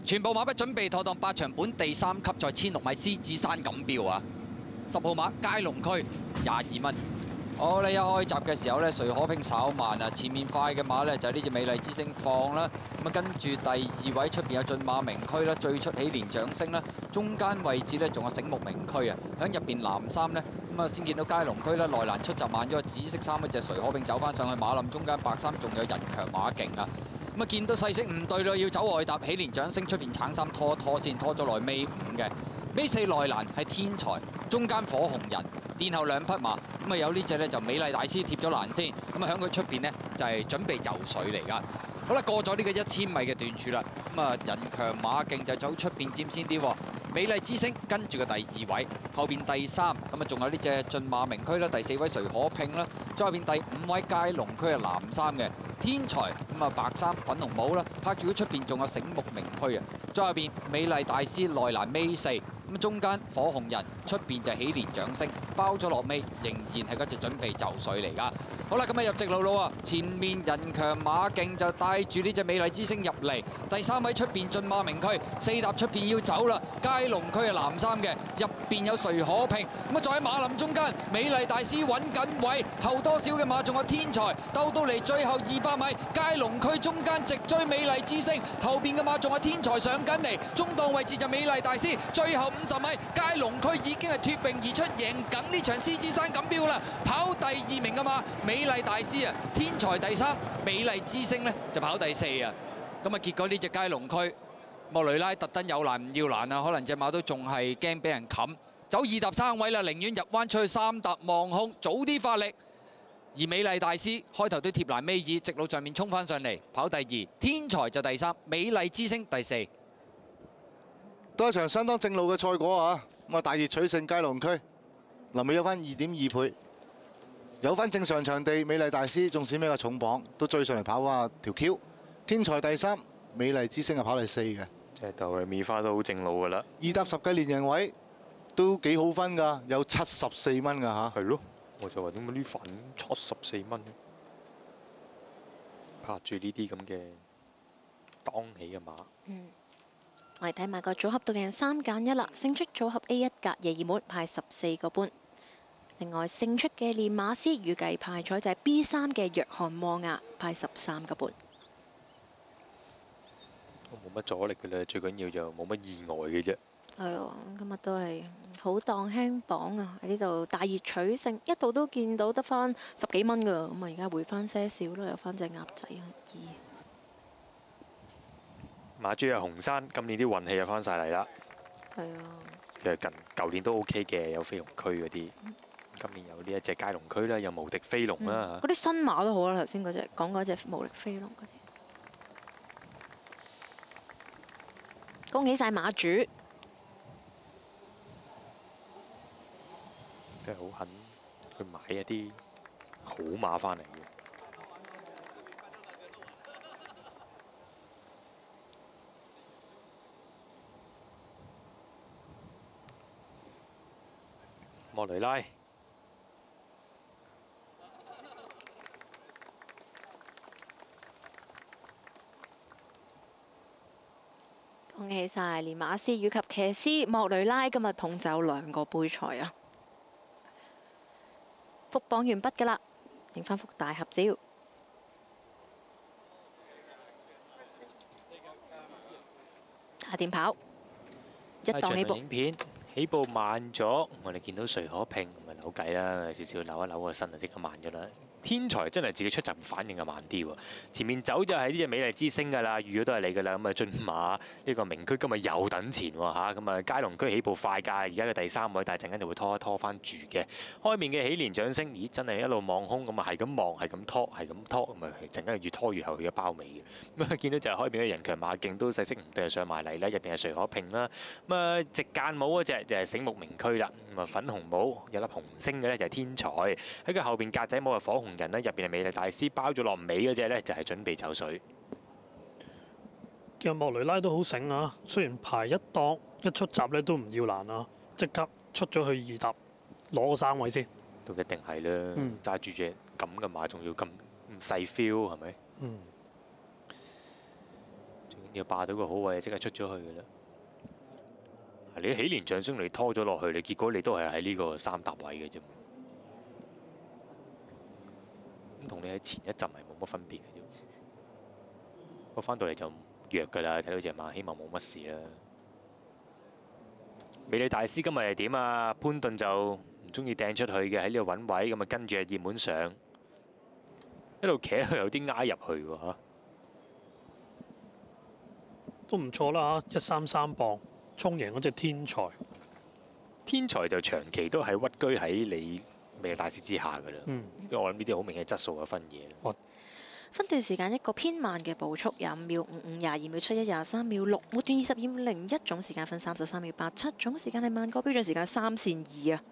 全部馬匹準備妥當8場本地3級賽16米獅子山錦標啊！10號馬佳龍區22蚊。好咧，一開閘嘅時候咧，誰可拼稍慢啊！前面快嘅馬咧就係呢隻美麗之星放啦。咁啊，跟住第2位出邊有駿馬名區啦，最出喜蓮掌聲啦。中間位置咧仲有醒目名區啊！響入邊藍衫咧，咁啊先見到佳龍區啦，內欄出閘慢咗，紫色衫嗰隻誰可拼走翻上去馬林中間白衫，仲有人強馬勁啊！咁啊，見到勢色唔對啦，要走外搭喜蓮掌聲出邊橙衫拖線拖咗來尾5嘅。尾4內欄係天才，中間火紅人，殿後2匹馬，咁啊有呢隻呢就美麗大師貼咗欄先，咁啊響佢出邊呢就係準備就水嚟噶。好啦，過咗呢個1000米嘅段處啦，咁啊人強馬勁就走出邊佔先啲喎。美麗之星跟住個第2位，後邊第3，咁啊仲有呢隻駿馬名區啦，第4位誰可拼啦，再後邊第5位佳龍區係藍衫嘅天才，咁啊白衫粉紅帽啦，拍住佢出邊仲有醒目名區啊，再後邊美麗大師內欄尾4。咁中間火紅人，出邊就喜蓮掌聲，包咗落尾，仍然係嗰隻準備就緒嚟噶。好啦，咁啊入直路咯喎，前面人強馬勁就帶住呢隻美麗之星入嚟，第3位出邊駿馬名區，4搭出邊要走啦，佳龍區係藍衫嘅，入邊有誰可拼，咁啊再喺馬林中間，美麗大師揾緊位，後多少嘅馬仲有天才，鬥到嚟最後200米，佳龍區中間直追美麗之星，後邊嘅馬仲有天才上緊嚟，中檔位置就美麗大師，最後50米，佳龍區已經係脫穎而出，贏緊呢場獅子山錦標啦！跑第2名嘅馬，美麗大師啊，天才第3，美麗之星呢就跑第4啊！咁啊，結果呢隻佳龍區，莫雷拉特登有難唔要難啊，可能隻馬都仲係驚俾人冚，走2搭3位啦，寧願入彎出去3搭望空，早啲發力。而美麗大師開頭都貼欄尾2，直路上面衝翻上嚟，跑第2，天才就第3，美麗之星第4。都係一場相當正路嘅賽果啊！咁啊，大熱取勝佳龍區，臨尾有翻2.2倍，有翻正常場地，美麗大師縱使咩個重磅都追上嚟跑翻條 Q， 天才第3，美麗之星係跑第4嘅。即係豆嘅米花都好正路㗎啦。2搭10嘅連贏位都幾好分㗎，有74蚊㗎嚇。係咯，我就話點解呢份74蚊？拍住呢啲咁嘅當起嘅馬。我哋睇埋個組合度嘅3揀1啦，勝出組合 A1 格夜熱門派14個半。另外勝出嘅練馬師預計派彩就係 B3 嘅約翰摩亞派13個半。都冇乜阻力嘅啦，最緊要就冇乜意外嘅啫。係咯，今日都係好檔輕磅啊！喺呢度大熱取勝，一度都見到得翻10幾蚊㗎，咁啊而家回翻些少啦，有翻隻鴨仔可以。馬主啊，紅山今年啲運氣又翻晒嚟啦。係啊，其實舊年都 OK 嘅，有飛龍區嗰啲。今年有呢一隻佳龍區啦，有無敵飛龍啦。嗰啲新馬都好啦，頭先嗰隻講嗰隻無力飛龍嗰啲。恭喜晒馬主！真係好肯去買一啲好馬翻嚟嘅。莫雷拉，恭喜晒連馬師以及騎師莫雷拉今日捧走2個杯賽啊！復榜完畢㗎啦，影返幅大合照。下點跑？一檔起步。影片起步慢咗，我哋見到誰可拼，咪扭計啦，少少扭一扭個身就即刻慢咗啦。天才真係自己出閘反應就慢啲喎，前面走就係呢隻美麗之星㗎啦，預咗都係你㗎啦。咁啊駿馬呢個名區今日又等前喎嚇，咁啊佳龍區起步快㗎，而家嘅第3位，但係陣間就會拖一拖翻住嘅。開面嘅喜蓮掌聲，咦真係一路望空咁啊，係咁望，係咁拖，係咁拖，咁啊陣間越拖越後去咗包尾嘅。咁啊見到就係開面嘅人強馬勁都勢色唔對上埋嚟啦，入邊係誰可拼啦。咁啊直間帽嗰隻就係醒目名區啦，咁啊粉紅帽有粒紅星嘅咧就係天才，喺佢後邊格仔帽係火紅人啦，入邊係美麗大師，包咗落尾嗰隻咧就係準備走水。其實莫雷拉都好醒啊，雖然排一檔一出閘咧都唔要難啊，即刻出咗去2搭攞個3位先。都一定係啦，揸住隻咁嘅馬仲要咁細 feel 係咪？最緊要霸到個好位，即刻出咗去㗎啦。你起連象徵你拖咗落去，你結果你都係喺呢個3搭位嘅啫。咁同你喺前一陣係冇乜分別嘅啫。不過翻到嚟就弱㗎啦，睇到隻馬，希望冇乜事啦。美利大師今日係點啊？潘頓就唔中意掟出去嘅，喺呢度揾位，咁啊跟住熱門上，一路企喺度有啲挨入去喎嚇。都唔錯啦嚇，133磅衝贏嗰隻天才。天才就長期都係屈居喺你美利大師之下㗎啦。因為我諗呢啲好明顯係質素嘅分嘢。分段時間一個偏慢嘅步速，25秒55、22秒71、23秒6，末段22秒01，總時間分33秒87，總時間係慢過標準時間3線2啊！